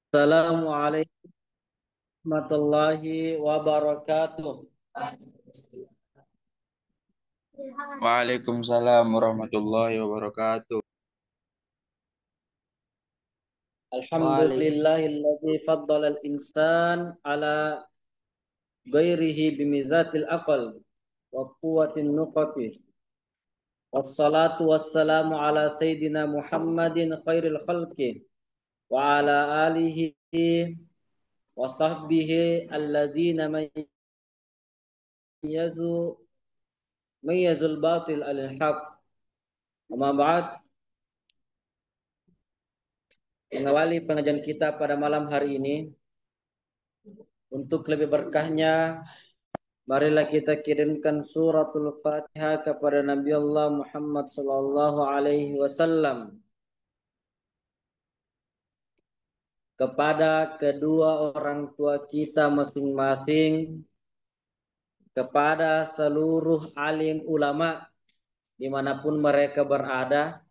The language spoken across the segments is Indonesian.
Assalamualaikum warahmatullahi wabarakatuh. Waalaikumsalam warahmatullahi wabarakatuh. Alhamdulillahilladzi faddala al-insan ala ghairihi bimizatil aql wa quwwatin nuqati. Wassalatu wassalamu ala sayyidina Muhammadin khairil khalqi wa ala alihi wa sahbihi allazina mayyazul batil al-haq. Amma ba'd. Mengawali pengajian kita pada malam hari ini, untuk lebih berkahnya, marilah kita kirimkan suratul Fatihah kepada Nabi Allah Muhammad sallallahu alaihi wasallam, kepada kedua orang tua kita masing-masing, kepada seluruh alim ulama dimanapun mereka berada,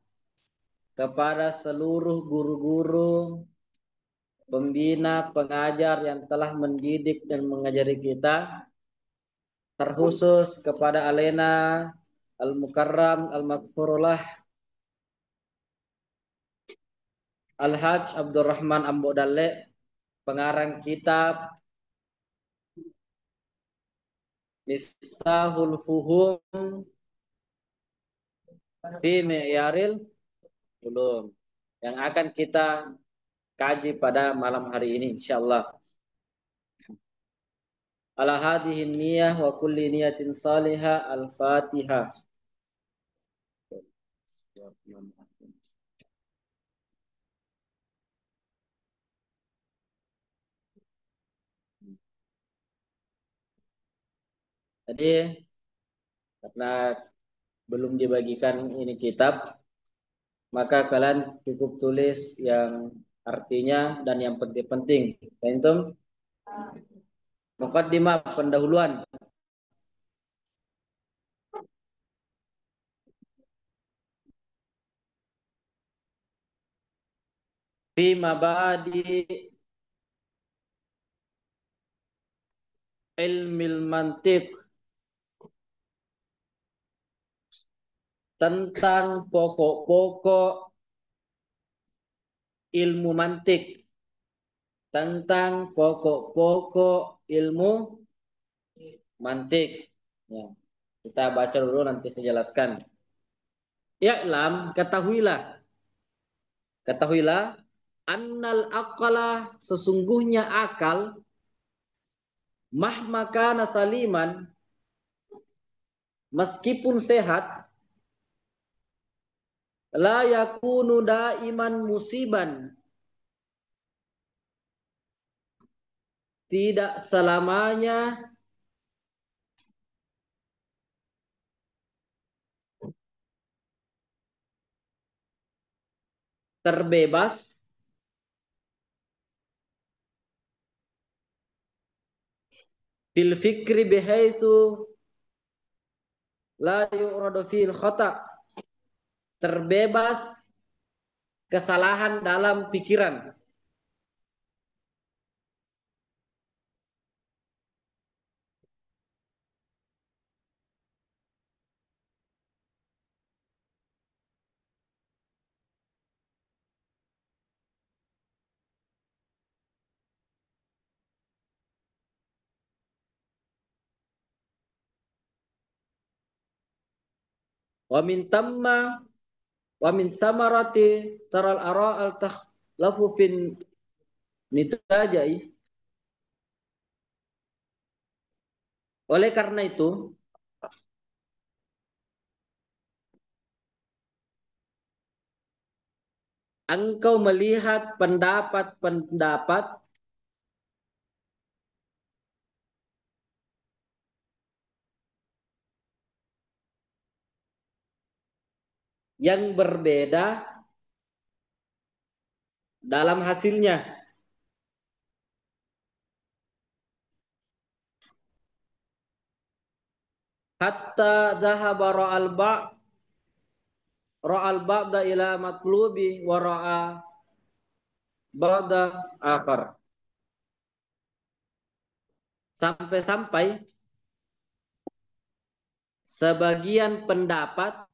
kepada seluruh guru-guru, pembina, pengajar yang telah mendidik dan mengajari kita, terkhusus kepada Alena Al-Mukarram Al-Maghfurullah Al-Hajj Abdurrahman Ambodale, pengarang kitab Miftahul Fuhum fi Mi'yaril Ulum, yang akan kita kaji pada malam hari ini insyaallah. Ala hadhihi niyah wa kulli niyatin salihah. Al-Fatihah. Jadi karena belum dibagikan ini kitab, maka kalian cukup tulis yang artinya dan yang penting-penting. Antum muqaddimah, pendahuluan. Fi mabadi ilmil mantiq, tentang pokok-pokok ilmu mantik, tentang pokok-pokok ilmu mantik. Ya, kita baca dulu nanti saya jelaskan. I'lam, ketahuilah, annal aqala, sesungguhnya akal, mahmaka nasaliman, meskipun sehat, la yakunu daiman musiban, tidak selamanya terbebas fil fikri bihaitsu la yu'radu fil khata, terbebas kesalahan dalam pikiran. Wa min tamma wa min samarati taral ara al takhlafu fin nitajai. Oleh karena itu, engkau melihat pendapat-pendapat yang berbeda dalam hasilnya. Hatta dhahaba ra'al ba'da ila matlubi wa ra'a ba'da akhar. Sampai-sampai sebagian pendapat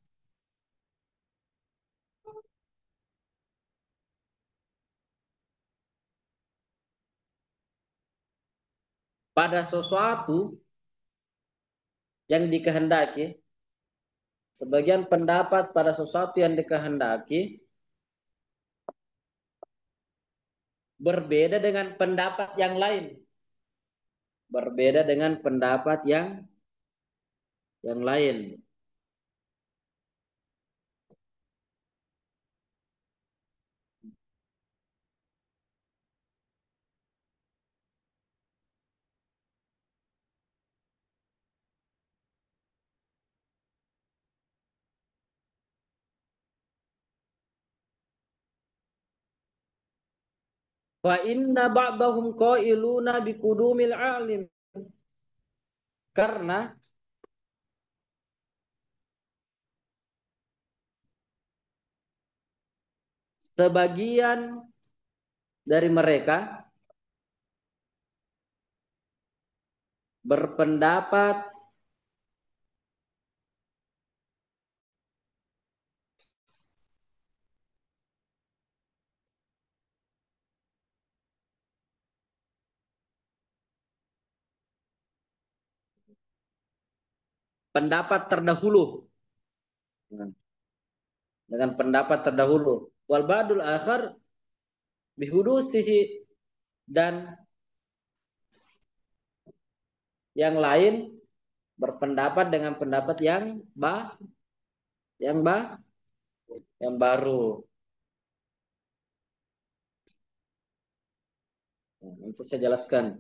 pada sesuatu yang dikehendaki, sebagian pendapat pada sesuatu yang dikehendaki berbeda dengan pendapat yang lain. Berbeda dengan pendapat yang lain. Wa inna ba'dahum qailuna biqudumil alim. Karena sebagian dari mereka berpendapat pendapat terdahulu dengan pendapat terdahulu. Wal badul akhar bihudusihi, dan yang lain berpendapat dengan pendapat yang ba yang baru. Nah, itu saya jelaskan.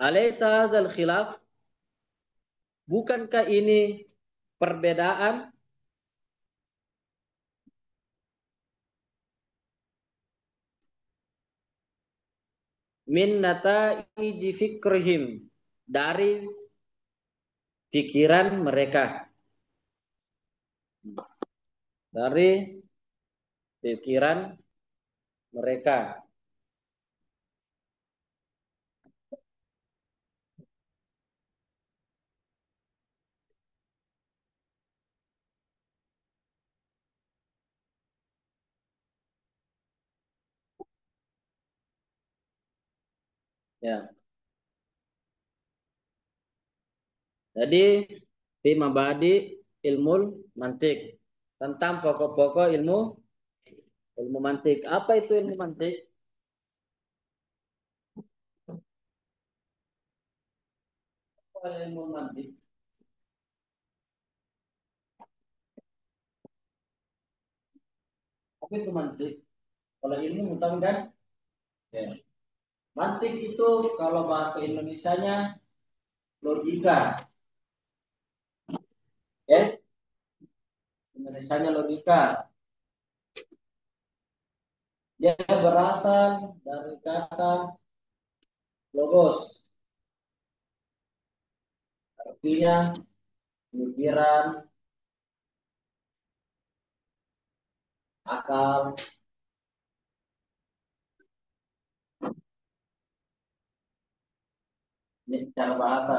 Alaysa hadzal khilaf, bukankah ini perbedaan min nataiji fikrihim, dari pikiran mereka, dari pikiran mereka. Ya. Jadi di mabadi ilmu mantik, tentang pokok-pokok ilmu mantik. Apa itu ilmu mantik? Apa ilmu mantik? Apa itu mantik? Kalau ilmu tahu kan? Ya. Mantik itu kalau bahasa Indonesianya logika. Ya, Indonesianya logika. Dia berasal dari kata logos, artinya pemikiran, akal. Ini secara bahasa.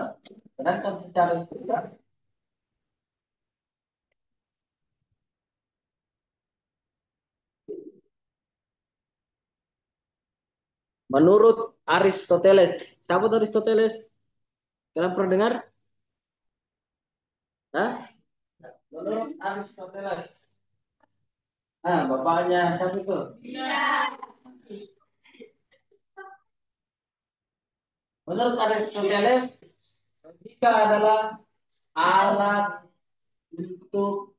Sedangkan secara istilah, menurut Aristoteles, siapa itu Aristoteles? Kalian pernah dengar? Hah? Menurut Aristoteles. Nah, bapaknya siapa itu? Menurut Aristoteles, logika adalah alat untuk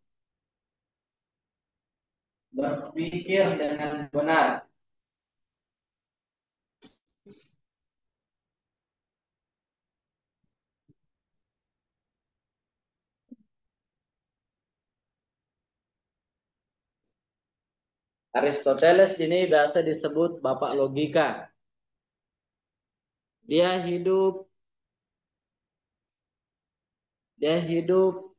berpikir dengan benar. Aristoteles ini biasa disebut bapak logika. Dia hidup dia hidup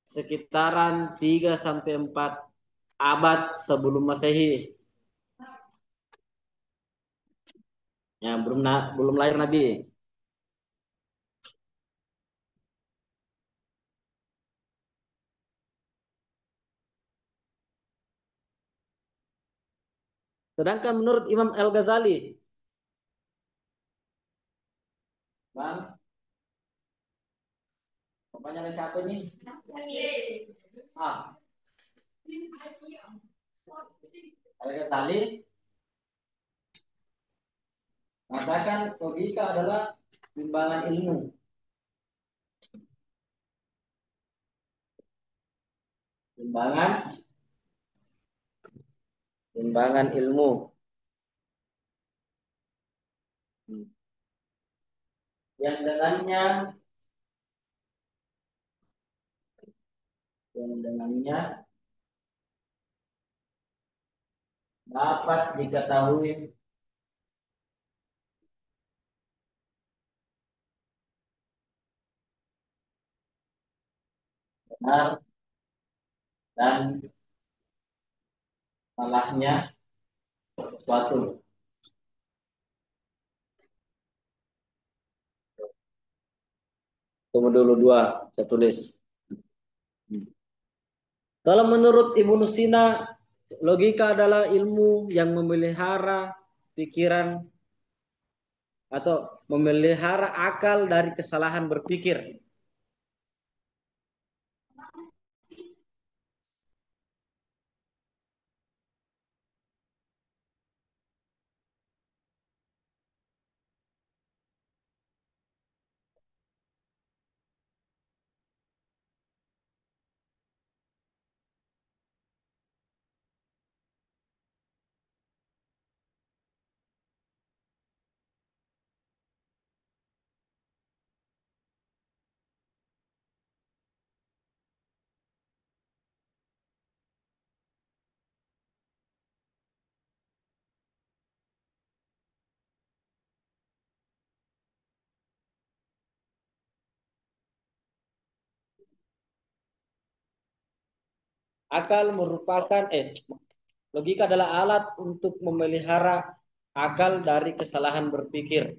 sekitaran 3 sampai 4 abad sebelum Masehi. Ya, belum lahir Nabi. Sedangkan menurut Imam Al-Ghazali, Bang, bapaknya ada siapa nih? Ah, Al-Ghazali mengatakan logika adalah timbangan ilmu. Timbangan ilmu. Yang dengannya dapat diketahui benar dan salahnya sesuatu. Tunggu dulu dua, saya tulis. Kalau menurut Ibnu Sina, logika adalah ilmu yang memelihara pikiran atau memelihara akal dari kesalahan berpikir. Akal merupakan logika adalah alat untuk memelihara akal dari kesalahan berpikir.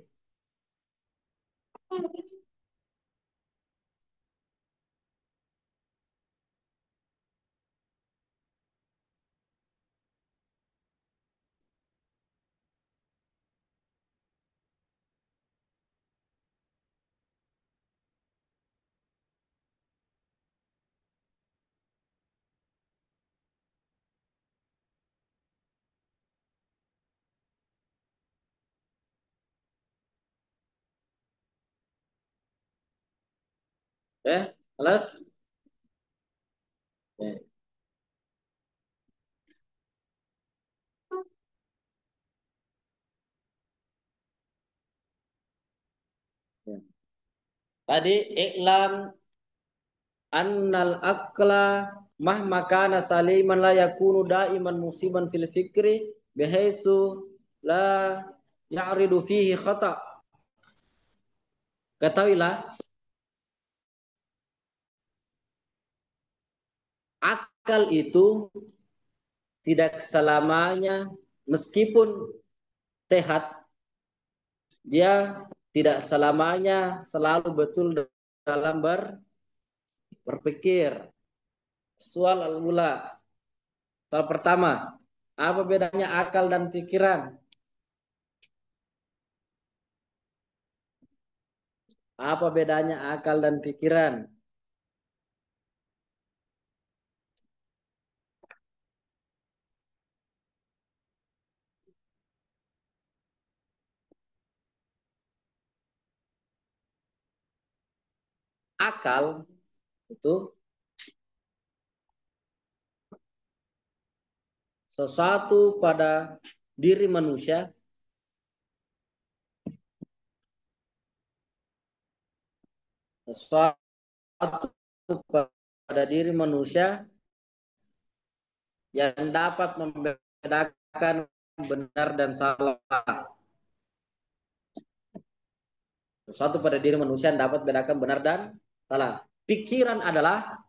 Jelas? Ya. Ya. Tadi iklam annal akla mahma kana saliman la yakunu daiman musiban fil fikri bihaisu la ya'ridu fihi khata. Ketahuilah, akal itu tidak selamanya meskipun sehat, dia tidak selamanya selalu betul dalam berpikir. Soal al-mula. Soal pertama, apa bedanya akal dan pikiran? Apa bedanya akal dan pikiran? Akal itu sesuatu pada diri manusia sesuatu pada diri manusia yang dapat membedakan benar dan salah. Sesuatu pada diri manusia yang dapat membedakan benar dan salah. Pikiran adalah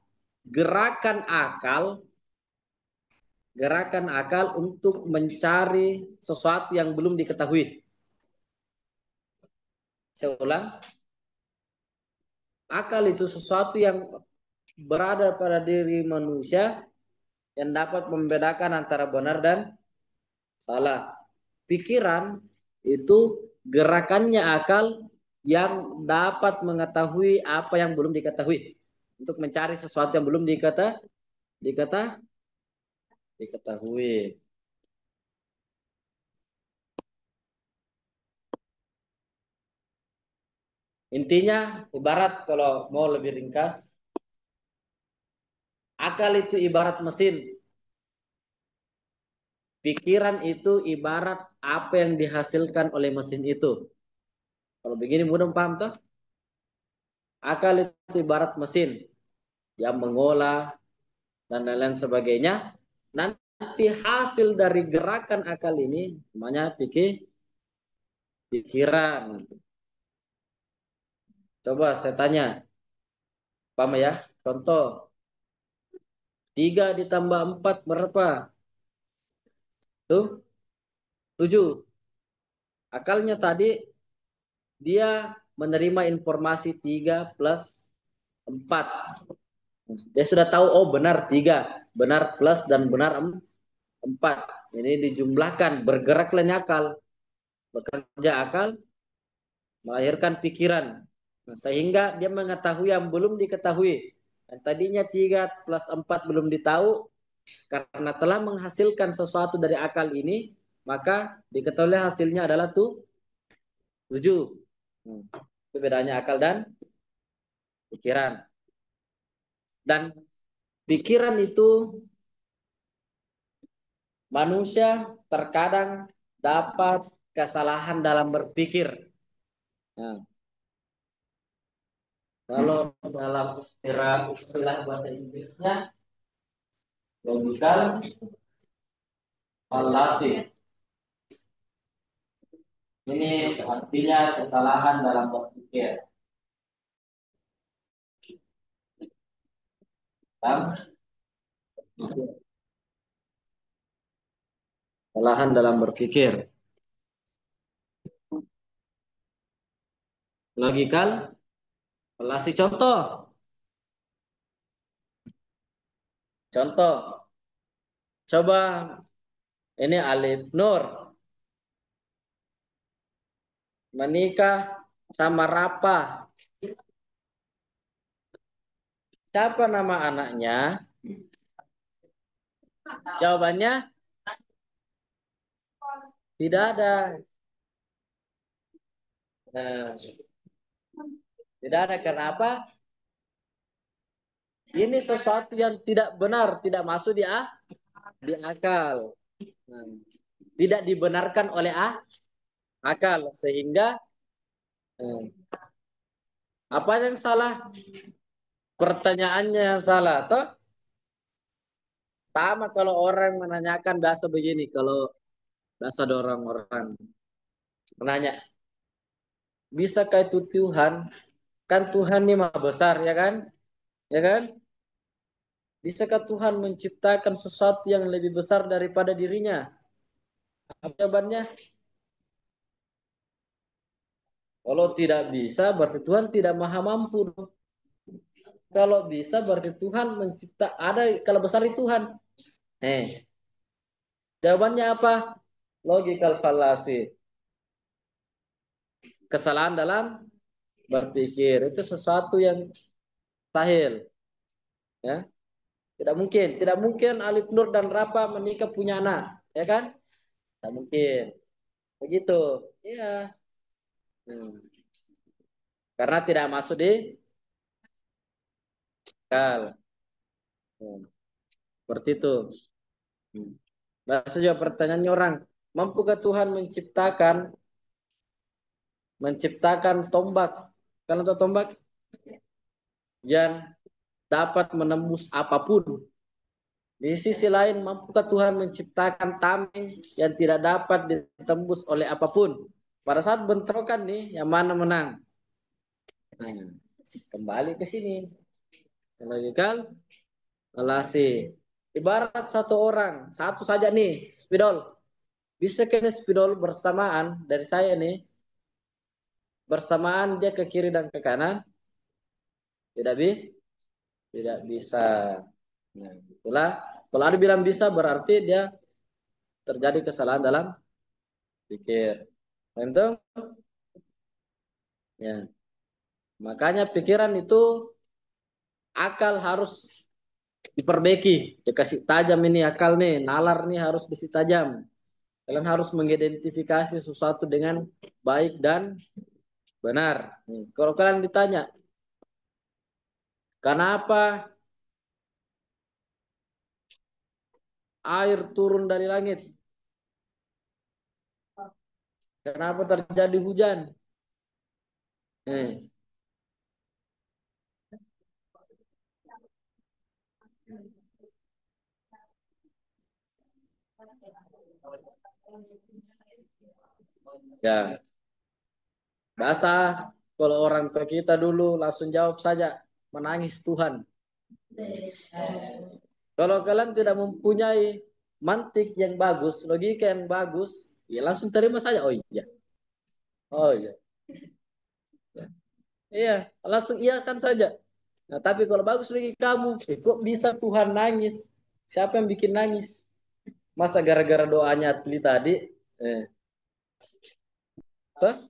gerakan akal untuk mencari sesuatu yang belum diketahui. Saya ulang, akal itu sesuatu yang berada pada diri manusia yang dapat membedakan antara benar dan salah. Pikiran itu gerakannya akal yang dapat mengetahui apa yang belum diketahui, untuk mencari sesuatu yang belum diketahui. Intinya, ibarat kalau mau lebih ringkas, akal itu ibarat mesin. Pikiran itu ibarat apa yang dihasilkan oleh mesin itu. Kalau begini mudah paham toh? Akal itu ibarat mesin yang mengolah dan lain-lain sebagainya. Nanti hasil dari gerakan akal ini namanya pikiran. Coba saya tanya, paham ya? Contoh, 3 ditambah 4 berapa? Tuh, 7. Akalnya tadi dia menerima informasi 3 plus 4. Dia sudah tahu, oh benar 3, benar plus dan benar 4. Ini dijumlahkan, bergeraklah akal. Bekerja akal, melahirkan pikiran. Nah, sehingga dia mengetahui yang belum diketahui. Dan tadinya 3 plus 4 belum ditahu, karena telah menghasilkan sesuatu dari akal ini, maka diketahui hasilnya adalah 7. Itu bedanya akal dan pikiran. Dan pikiran itu manusia terkadang dapat kesalahan dalam berpikir. Nah, kalau dalam istilah bahasa Inggrisnya logical fallacy. Ini artinya kesalahan dalam berpikir. Kesalahan dalam berpikir. Logical fallacy. Contoh. Coba ini Alif Nur menikah sama Rapa. Siapa nama anaknya? Jawabannya tidak ada. Nah, tidak ada. Kenapa? Ini sesuatu yang tidak benar, tidak masuk di akal. Nah, tidak dibenarkan oleh akal, sehingga apa yang salah? Pertanyaannya yang salah, toh? Sama kalau orang menanyakan bahasa begini, kalau bahasa ada orang-orang menanya, bisakah itu Tuhan? Kan Tuhan ini maha besar, ya kan? Ya kan? Bisakah Tuhan menciptakan sesuatu yang lebih besar daripada dirinya? Apa jawabannya? Kalau tidak bisa, berarti Tuhan tidak maha mampu. Kalau bisa, berarti Tuhan mencipta, ada kalau besar itu Tuhan. Jawabannya apa? Logical fallacy. Kesalahan dalam berpikir itu sesuatu yang mustahil. Ya, tidak mungkin Alif Nur dan Rapa menikah punya anak, ya kan? Tidak mungkin. Begitu. Iya. Karena tidak masuk di akal. Seperti itu. Nah, saja pertanyaannya orang, mampukah Tuhan menciptakan tombak? Kalau tahu tombak yang dapat menembus apapun. Di sisi lain, mampukah Tuhan menciptakan tameng yang tidak dapat ditembus oleh apapun? Pada saat bentrokan nih, yang mana menang? Nah, kembali ke sini. Logikal Alasi. Ibarat satu orang, satu saja nih, spidol. Bisa kena spidol bersamaan dari saya nih, bersamaan dia ke kiri dan ke kanan, tidak tidak bisa. Nah, itulah kalau ada bilang bisa berarti dia terjadi kesalahan dalam pikir. Itu ya. Makanya pikiran itu akal harus diperbaiki, dikasih tajam ini akal nih, nalar nih harus dikasih tajam. Kalian harus mengidentifikasi sesuatu dengan baik dan benar. Kalau kalian ditanya, kenapa air turun dari langit? Kenapa terjadi hujan? Eh, ya, bahasa kalau orang tua kita dulu langsung jawab saja, menangis Tuhan. Kalau kalian tidak mempunyai mantik yang bagus, logika yang bagus, ya langsung terima saja. Oh iya, oh iya, iya, langsung iya kan saja. Nah, tapi kalau bagus lagi kamu, kok bisa Tuhan nangis? Siapa yang bikin nangis? Masa gara-gara doanya Atli tadi? Eh, toh?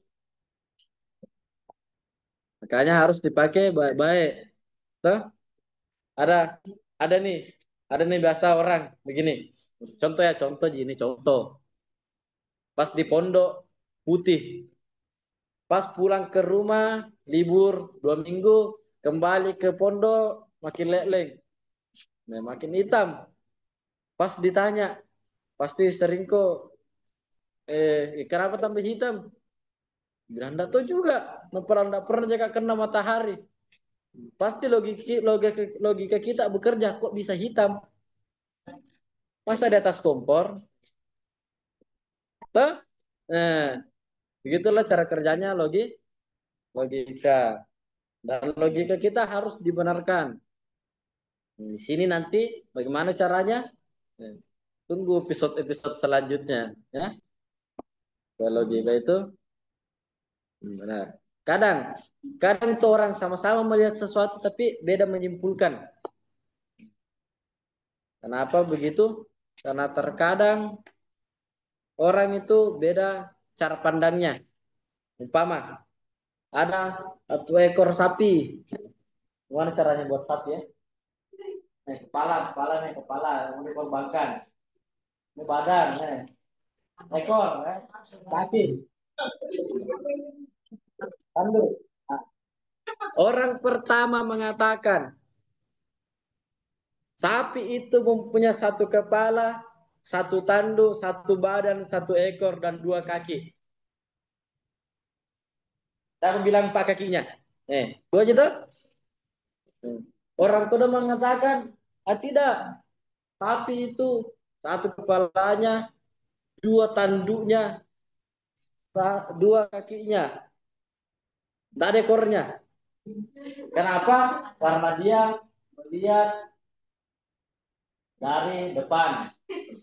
Makanya harus dipakai baik-baik. Toh? Ada, ada nih, ada nih bahasa orang begini. Contoh ya, contoh gini, contoh. Pas di pondok putih, pas pulang ke rumah libur 2 minggu, kembali ke pondok makin leleng, nah, makin hitam. Pas ditanya, pasti sering kok, kenapa tambah hitam? Bilang enggak tahu juga, enggak pernah jaga kena matahari. Pasti logika kita bekerja, kok bisa hitam? Masa di atas kompor? Tuh? Nah, begitulah cara kerjanya logika. Dan logika kita harus dibenarkan. Di sini nanti bagaimana caranya? Nah, tunggu episode-episode selanjutnya. Ya, kalau logika itu benar. Kadang, kadang itu orang sama-sama melihat sesuatu tapi beda menyimpulkan. Kenapa begitu? Karena terkadang orang itu beda cara pandangnya. Umpama ada satu ekor sapi. Gimana caranya buat sapi ya? Nih kepala yang dikorbankan. Ini badan, ekor, kaki, tanduk. Nah, orang pertama mengatakan sapi itu mempunyai satu kepala, satu tanduk, satu badan, satu ekor, dan 2 kaki. Saya bilang 4 kakinya. Dua aja tuh. Orang kedua mengatakan, tidak. Sapi itu satu kepalanya, 2 tanduknya, 2 kakinya, tak ada ekornya. Kenapa? Karena dia melihat dari depan.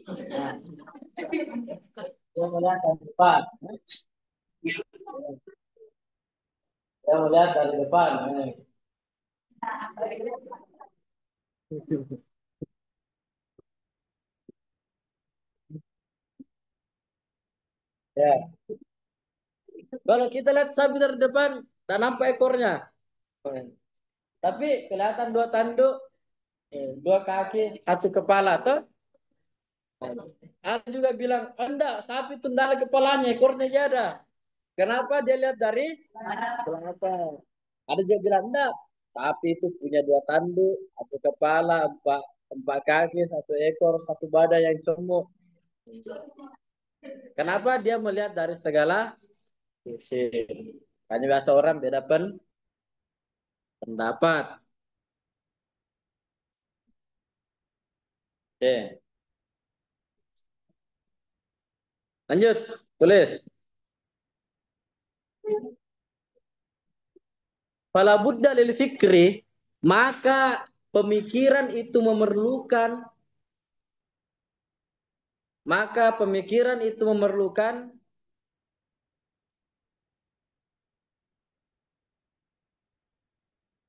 Nah, dia melihat dari depan. Dia melihat dari depan. Ya. Kalau kita lihat sapi dari depan, tak nampak ekornya. Tapi kelihatan 2 tanduk, 2 kaki, satu kepala. Tuh. Ada juga bilang, enggak, sapi itu enggak ada kepalanya, ekornya aja ada. Kenapa dia lihat dari belakang? Ada juga bilang, enggak, sapi itu punya 2 tanduk, satu kepala, 4 kaki, satu ekor, satu badan yang gemuk. Kenapa dia melihat dari segala sisi? Hanya biasa orang beda pendapat. Oke, lanjut, tulis. Fala Buddha lil fikri, maka pemikiran itu memerlukan, maka pemikiran itu memerlukan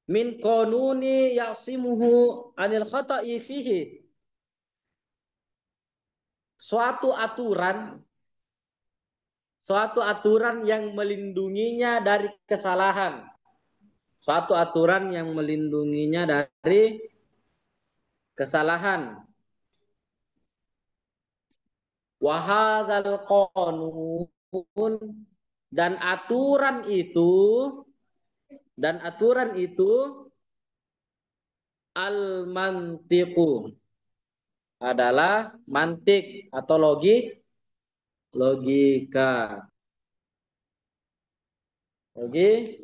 min qanuni ya'simuhu anil khata'i fihi, suatu aturan, suatu aturan yang melindunginya dari kesalahan, suatu aturan yang melindunginya dari kesalahan. Wahadzal qanun, dan aturan itu, dan aturan itu al mantiqu, adalah mantik atau logika. Logika.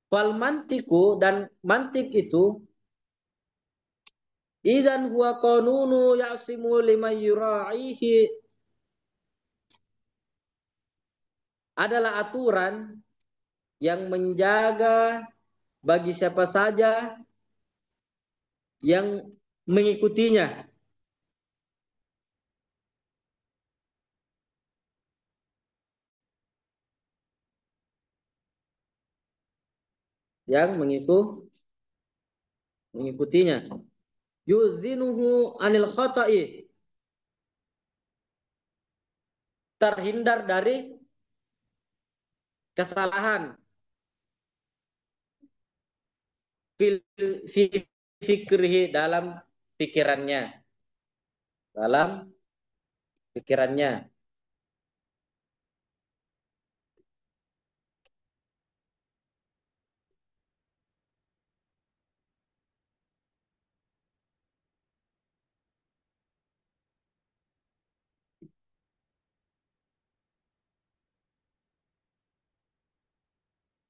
Fal mantiku, dan mantik itu idzan huwa qanunu ya'simu liman yura'ihi, adalah aturan yang menjaga bagi siapa saja yang mengikutinya, yang mengikutinya. Yuzinuhu anil khata'i, terhindar dari kesalahan. Fil fi fikrihi, dalam pikirannya, dalam pikirannya.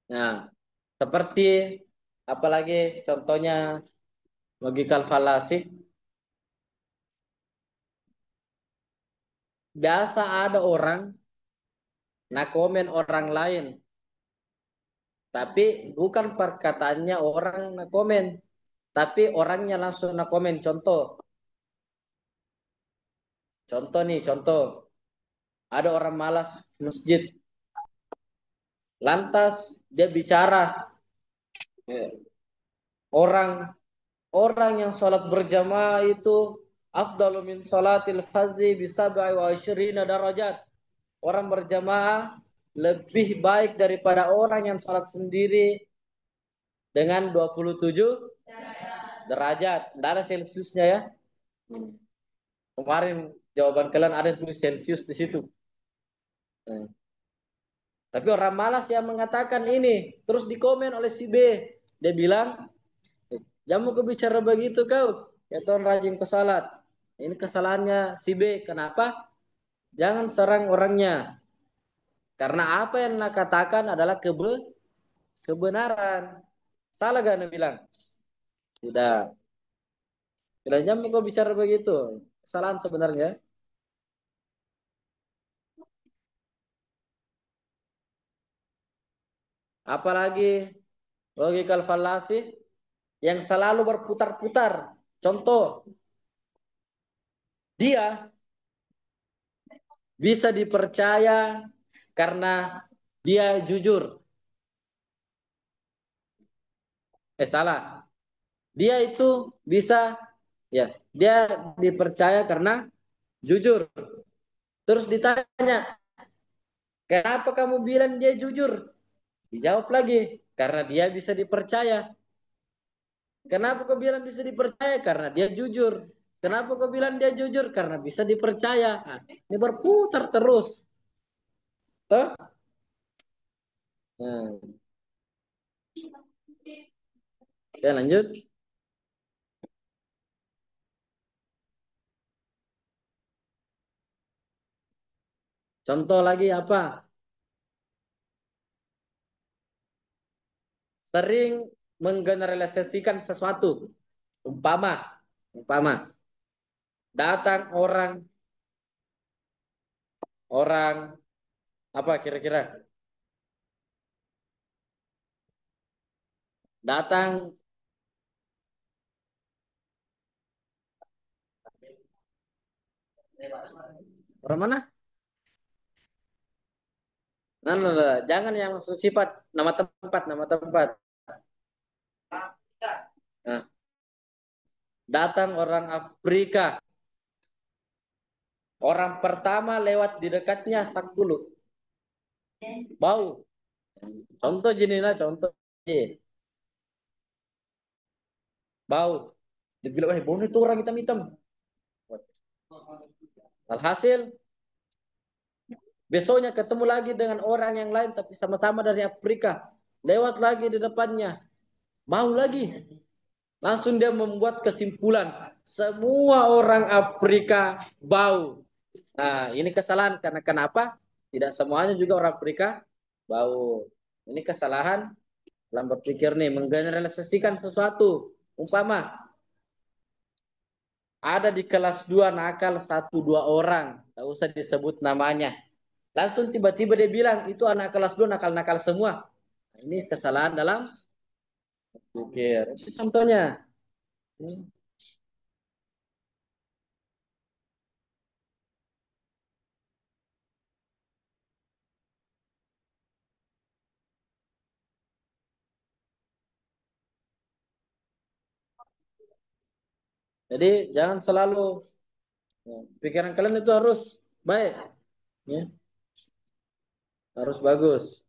Nah, seperti apalagi contohnya logikal fallacy, biasa ada orang nak komen orang lain, tapi bukan perkataannya orang nak komen, tapi orangnya langsung nak komen. Contoh nih, contoh. Ada orang malas ke masjid, lantas dia bicara, orang orang yang sholat berjamaah itu afdalu min sholatil fardhi bi sab'i wa asyrina darajat. Orang berjamaah lebih baik daripada orang yang sholat sendiri dengan 27 derajat. Tidak ada Celsiusnya ya. Kemarin jawaban kalian ada tulis Celsius di situ. Tapi orang malas yang mengatakan ini, terus dikomen oleh si B. Dia bilang, "Jamu kau bicara begitu kau, ya Tuhan rajin ke salat. Ini kesalahannya si B. Kenapa? Jangan serang orangnya. Karena apa yang nak katakan adalah kebenaran." Salah gak Anda bilang? Tidak. Tidak, jamu kau bicara begitu. Kesalahan sebenarnya. Apalagi logikal fallacy yang selalu berputar-putar. Contoh, dia bisa dipercaya karena dia jujur. Salah. Dia itu bisa, ya, dia dipercaya karena jujur. Terus ditanya, kenapa kamu bilang dia jujur? Dijawab lagi, karena dia bisa dipercaya. Kenapa kau bilang bisa dipercaya? Karena dia jujur. Kenapa kau bilang dia jujur? Karena bisa dipercaya. Nah, ini berputar terus. Tuh? Hmm. Oke, lanjut. Contoh lagi apa? Sering menggeneralisasikan sesuatu. Umpama, umpama datang orang orang apa kira-kira datang orang mana? Nah, jangan yang sifat nama tempat, nama tempat. Nah, datang orang Afrika. Orang pertama lewat di dekatnya Sakulu. Bau. Contoh gini lah, contoh. Bau. Dibilang, bau itu orang hitam-hitam. Alhasil, besoknya ketemu lagi dengan orang yang lain, tapi sama-sama dari Afrika. Lewat lagi di depannya. Bau lagi. Langsung dia membuat kesimpulan. Semua orang Afrika bau. Nah, ini kesalahan. Karena kenapa? Tidak semuanya juga orang Afrika bau. Ini kesalahan dalam berpikir nih. Menggeneralisasikan sesuatu. Umpama, ada di kelas 2 nakal satu dua orang. Tak usah disebut namanya. Langsung tiba-tiba dia bilang, itu anak kelas 2 nakal-nakal semua. Nah, ini kesalahan dalam berpikir. Itu contohnya. Jadi jangan selalu pikiran kalian itu harus baik, ya, harus bagus.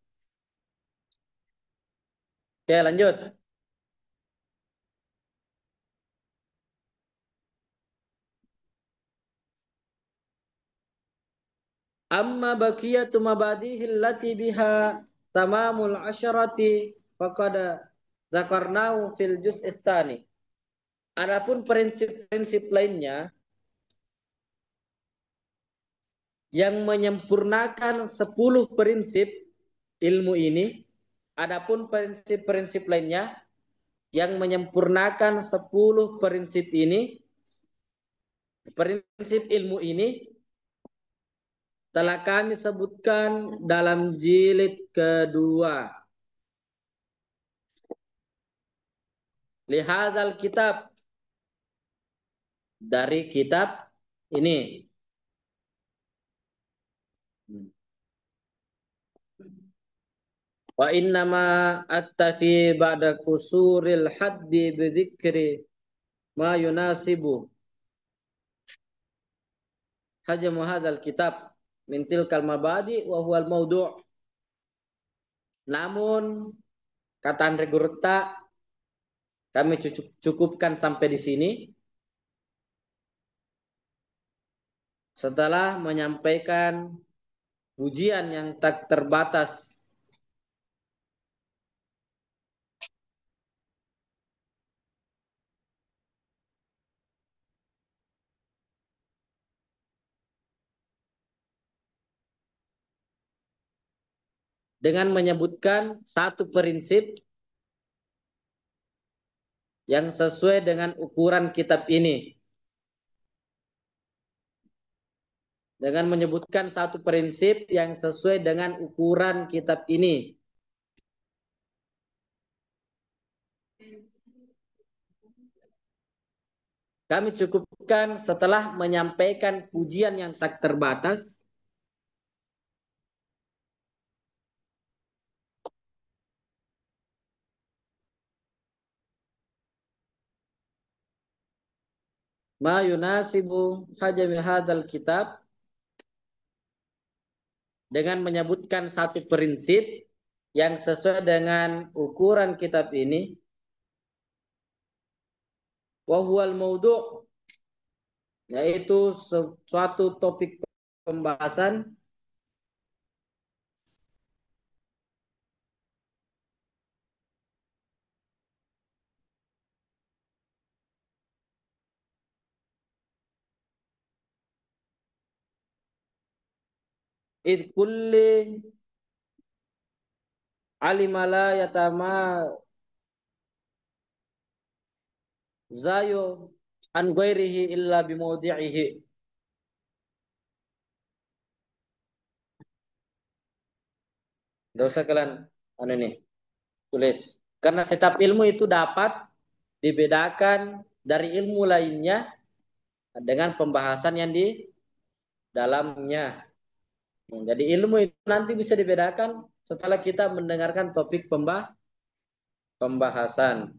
Oke, lanjut. Amma baqiyatu mabadihi allati biha tamamul asyarati faqad zakarnahu fil juz'is tsani. Adapun prinsip-prinsip lainnya yang menyempurnakan 10 prinsip ilmu ini, adapun prinsip-prinsip lainnya yang menyempurnakan 10 prinsip ini, prinsip ilmu ini telah kami sebutkan dalam jilid kedua. Lihadzal kitab, dari kitab ini. Wa innama attafi ba'da kusuril haddi bidzikri ma yunasibu hajmu hadzal kitab min tilkal mabadi wa huwal maudu'. Namun kata Andre Gurta, kami cukupkan sampai di sini setelah menyampaikan pujian yang tak terbatas dengan menyebutkan satu prinsip yang sesuai dengan ukuran kitab ini. Dengan menyebutkan satu prinsip yang sesuai dengan ukuran kitab ini. Kami cukupkan setelah menyampaikan pujian yang tak terbatas ma yunasibu hajami hadzal kitab, dengan menyebutkan satu prinsip yang sesuai dengan ukuran kitab ini, wa huwal maudu', yaitu suatu topik pembahasan id kulli alimala yatama zayo an ghairihi illa bimaudi'ihi. Nggak usah kalian anu nih tulis. Karena setiap ilmu itu dapat dibedakan dari ilmu lainnya dengan pembahasan yang di dalamnya. Jadi ilmu itu nanti bisa dibedakan setelah kita mendengarkan topik pembahasan.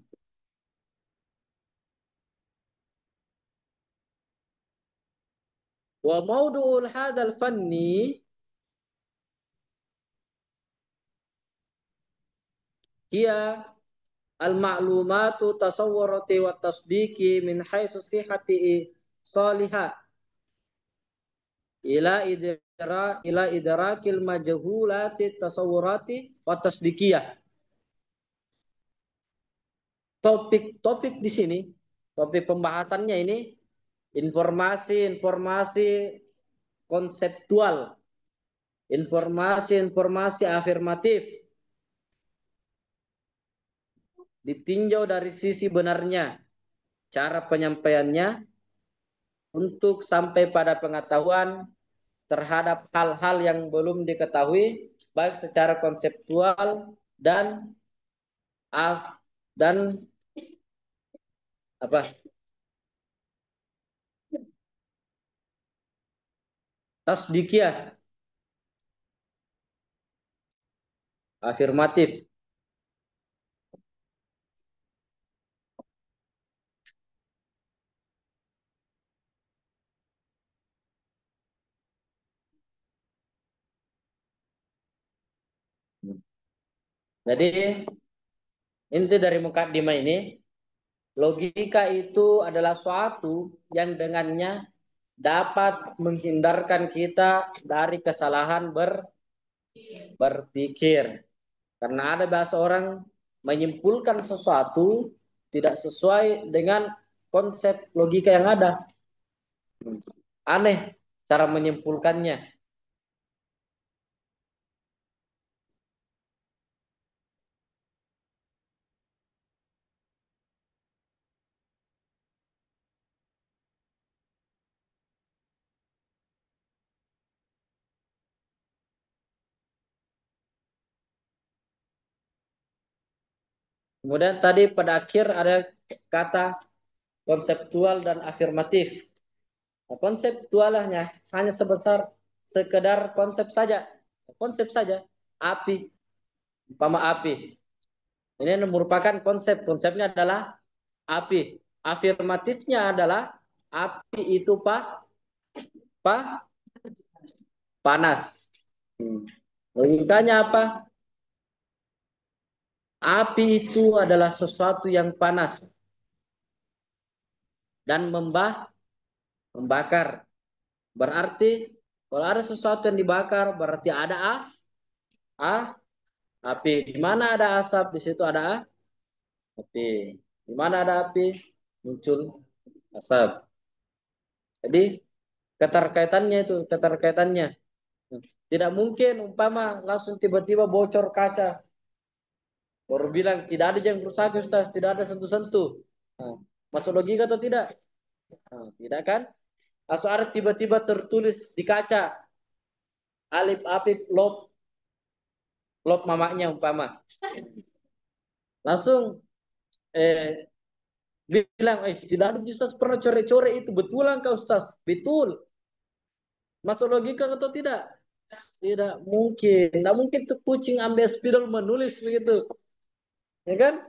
Wa maudu'ul hadzal fanni hiya al-ma'lumatu tasawwurati wa tasdiqi min haitsu sihhati salihah ila idrakil majhulati tasawwurati wa tasdiqiyah. Topik-topik di sini, topik pembahasannya ini informasi-informasi konseptual, informasi-informasi afirmatif ditinjau dari sisi benarnya, cara penyampaiannya untuk sampai pada pengetahuan terhadap hal-hal yang belum diketahui baik secara konseptual dan af dan apa tasdikiyah afirmatif. Jadi inti dari mukadimah ini, logika itu adalah suatu yang dengannya dapat menghindarkan kita dari kesalahan berpikir. Karena ada bahasa orang menyimpulkan sesuatu tidak sesuai dengan konsep logika yang ada. Aneh cara menyimpulkannya. Kemudian tadi pada akhir ada kata konseptual dan afirmatif. Nah, konseptualnya hanya sebesar sekedar konsep saja. Konsep saja. Api, umpama api. Ini merupakan konsep. Konsepnya adalah api. Afirmatifnya adalah api itu panas. Logikanya apa? Api itu adalah sesuatu yang panas dan membakar. Berarti kalau ada sesuatu yang dibakar, berarti ada api. Di mana ada asap, di situ ada api. Di mana ada api, muncul asap. Jadi keterkaitannya itu, keterkaitannya. Tidak mungkin umpama langsung tiba-tiba bocor kaca. Baru bilang tidak ada yang rusak Ustaz, tidak ada sentuh-sentuh. Nah, masuk logika atau tidak? Nah, tidak kan? Langsung ada tiba-tiba tertulis di kaca alif apif lop lop mamanya umpama. Langsung eh, bilang, tidak ada Ustaz pernah core-core itu. Betulan kau Ustaz? Betul. Masuk logika atau tidak? Tidak mungkin. Tidak mungkin tuh kucing ambil spidol menulis begitu. Ya kan?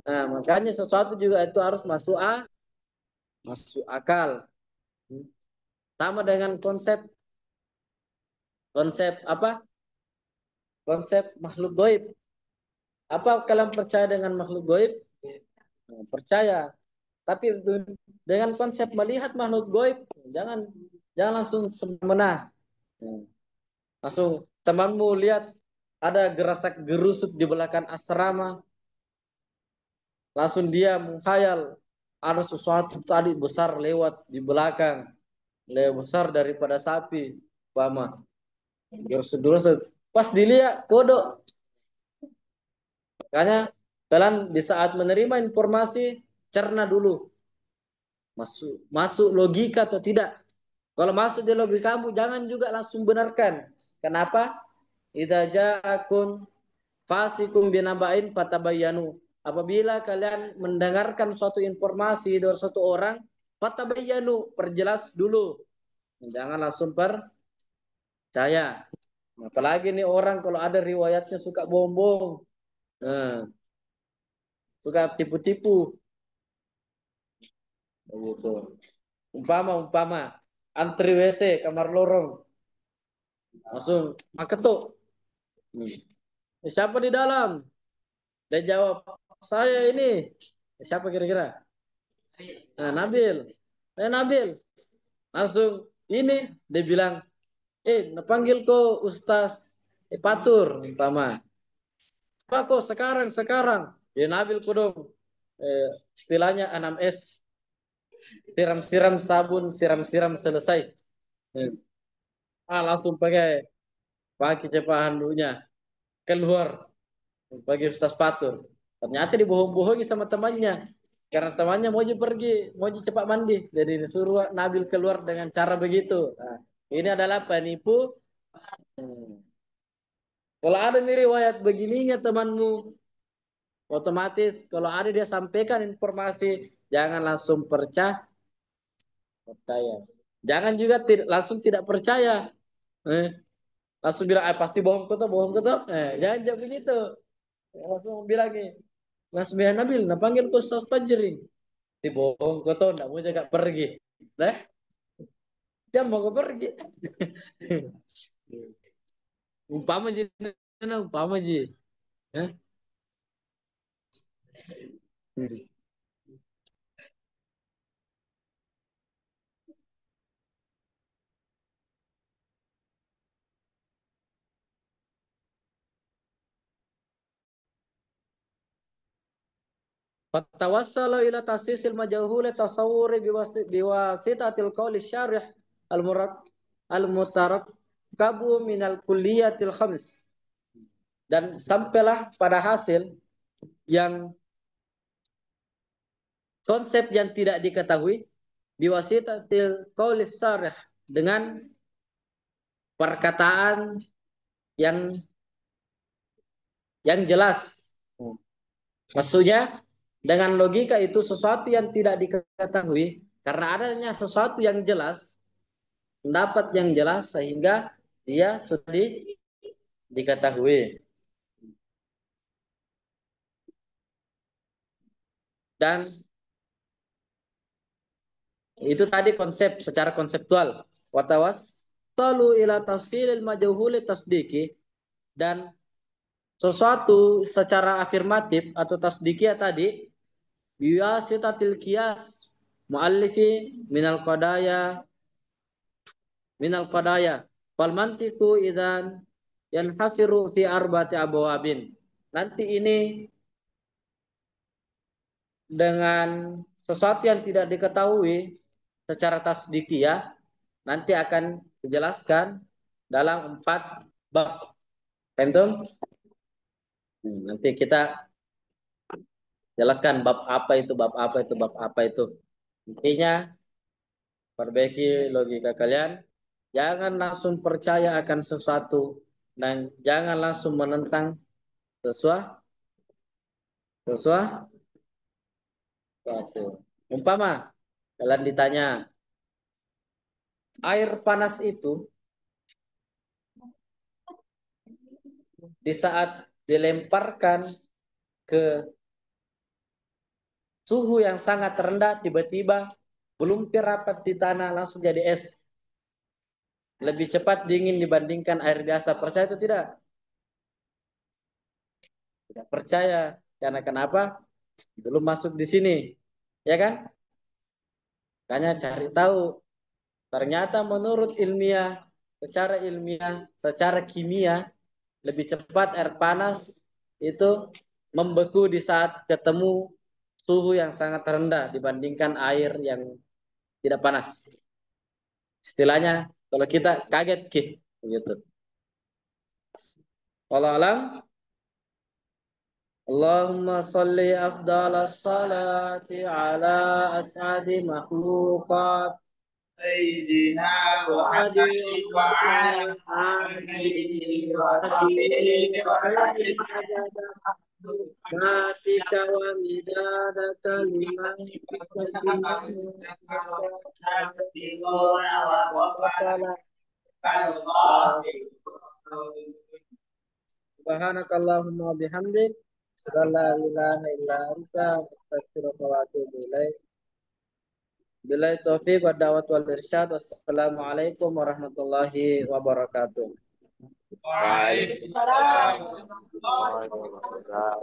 Nah, makanya sesuatu juga itu harus masuk akal. Sama dengan konsep konsep apa? Konsep makhluk gaib. Apa kalian percaya dengan makhluk gaib? Nah, percaya. Tapi dengan konsep melihat makhluk gaib, jangan jangan langsung semena. Nah, langsung temanmu lihat ada gerasak gerusuk di belakang asrama, langsung dia menghayal ada sesuatu tadi besar lewat di belakang, lebih besar daripada sapi, pama. Gerusuk-gerusuk. Pas dilihat kodok, makanya kalian di saat menerima informasi cerna dulu masuk masuk logika atau tidak. Kalau masuk di logika kamu jangan juga langsung benarkan. Kenapa? idza ja'akum fasikum binaba'in fatabayyanu. Apabila kalian mendengarkan suatu informasi dari satu orang, fatabayyanu, perjelas dulu. Jangan langsung percaya. Apalagi nih orang kalau ada riwayatnya suka bohong-bohong. Nah, suka tipu-tipu begitu. Umpama antri WC kamar lorong langsung ketuk. Siapa di dalam? Dia jawab, saya ini. Siapa kira-kira? Nah, Nabil. Saya Nabil. Langsung ini dia bilang, panggil kok Ustaz Patur umpama. Apa kok sekarang? Ya Nabil kudung. Istilahnya 6S. Siram-siram sabun, siram-siram selesai. Langsung pakai cepat handuknya keluar bagi Ustaz Patur. Ternyata dibohong-bohongi sama temannya. Karena temannya mau cepat mandi. Jadi disuruh Nabil keluar dengan cara begitu. Nah, ini adalah penipu. Kalau ada nih riwayat begininya temanmu, otomatis kalau ada dia sampaikan informasi, jangan langsung percaya. Jangan juga langsung tidak percaya. Langsung bilang, pasti bohong kau. Jangan jawab begitu. Langsung bilang nih, Mas Bihan Nabil, nah panggil ku Ustaz Fajri. Si bohong kau tuh, nggak mau jaga pergi. Nah, dia mau ke pergi. Umpama ji, umpama ji. Hah? Fatawassalu ila tasisil majahuli tasawuri biwasitatil qawli syarih al-murad al-mutarak kabu minal kulliyatil khams. Dan sampailah pada hasil yang konsep yang tidak diketahui biwasitatil qawli syarih, dengan perkataan yang jelas. Maksudnya dengan logika itu sesuatu yang tidak diketahui karena adanya sesuatu yang jelas, pendapat yang jelas sehingga dia sudah diketahui. Dan itu tadi konsep secara konseptual. Watawas talu ila tafsilil majhuli tasdiki, dan sesuatu secara afirmatif atau tasdikia tadi biwasitatil qiyas muallifi minal qadaya fal mantiqu idzan yanhasiru fi arba'ati abwabin. Nanti ini dengan sesuatu yang tidak diketahui secara tasdikiyah nanti akan dijelaskan dalam 4 bab. Pentum? Nanti kita jelaskan bab apa itu, bab apa itu, bab apa itu. Intinya perbaiki logika kalian. Jangan langsung percaya akan sesuatu dan jangan langsung menentang sesuatu. Umpama kalian ditanya, air panas itu di saat dilemparkan ke suhu yang sangat rendah, tiba-tiba belum rapat di tanah langsung jadi es. Lebih cepat dingin dibandingkan air biasa. Percaya itu tidak? Tidak percaya. Karena kenapa? Belum masuk di sini. Ya kan? Makanya cari tahu. Ternyata menurut secara ilmiah, secara kimia, lebih cepat air panas itu membeku di saat ketemu suhu yang sangat rendah dibandingkan air yang tidak panas. Istilahnya kalau kita kaget begitu. Wallahu alam. Allahumma salli afdalas salati ala as'adi makhluqat سيدنا محمد وعلى آله وصحبه وسلم ما فيك ومداد كلماتك Subhanakallahumma wa bihamdik, la ilaha illa anta, astaghfiruka wa atubu ilaik. Billahi taufiq wa da'wat wal irsyad. Wassalamualaikum warahmatullahi wabarakatuh. Waalaikumsalam. Waalaikumsalam.